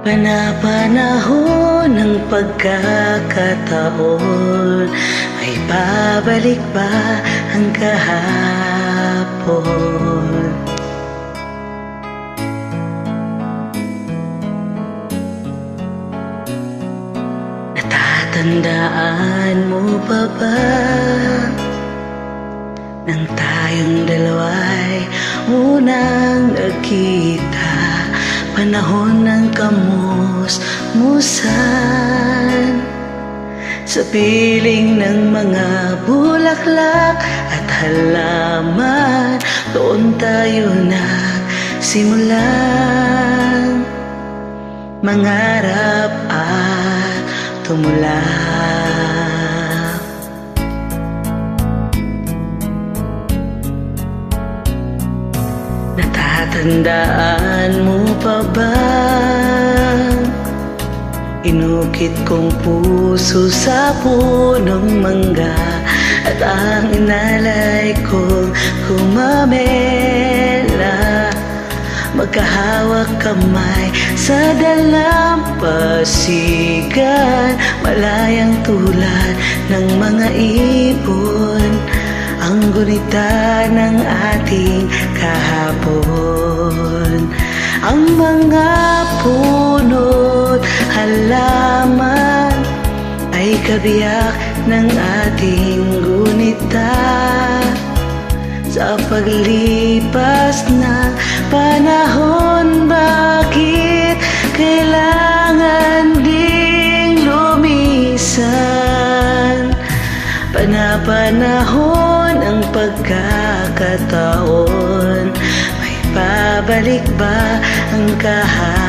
Panapanahon ng pagkakataon, ay babalik ba ang kahapon? Natatandaan mo pa ba nang tayong dalawa'y unang nagkita? Panahon ng kamusmusan, sa piling ng mga bulaklak at halaman, doon tayo nagsimulang mangarap at tumulak. Natatandaan mo pa ba? Inukit kong puso sa punong mangga, at ang inalay kong kumamela. Magkahawak kamay sa dalampasigan, malayang tulad ng mga ibon, ang gunita ng ating kahapon. Ang mga puno't halaman ay kabiyak ng ating gunita. Sa paglipas ng panahon, bakit kailangan ding lumisan? Panapanahon ang pagkakataon, may babalik ba ang kahapon?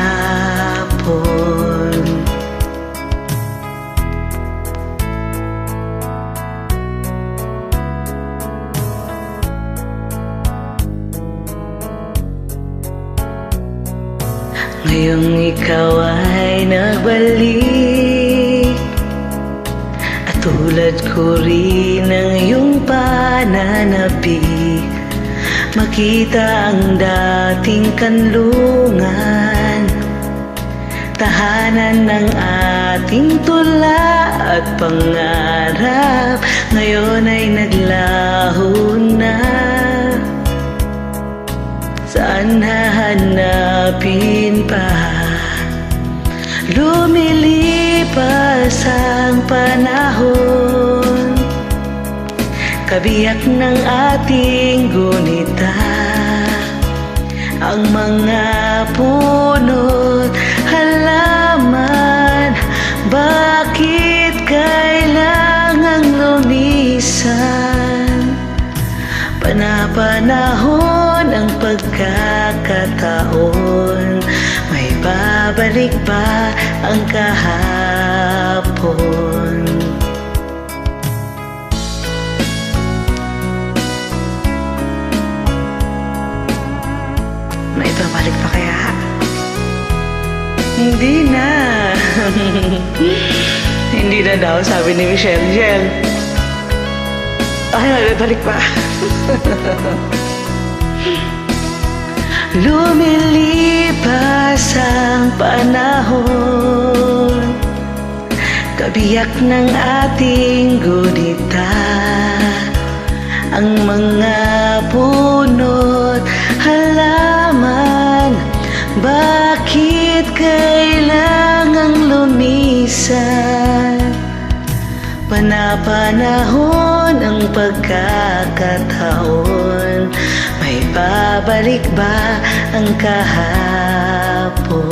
Ngayong ikaw ay nagbalik, at tulad ko rin ang iyong pananabik, makita ang dating kanlungan, tahanan ng ating tula at pangarap, ngayon ay naglaho na. Saan hahanapin pa? Lumilipas ang panahon, kabiyak ng ating gunita. Ang mga puno't halaman, bakit kailangang lumisan? Panapanahon ang pagkakataon, may babalik ba ang kahapon? May babalik pa kaya? Hindi na. Hindi na daw, sabi ni Michelle. Ay, may babalik pa. Lumilipas ang panahon, kabiyak ng ating gunita. Ang mga puno't halaman, bakit kailangang lumisan? Panapanahon ang pagkakataon, may babalik ba ang kahapon?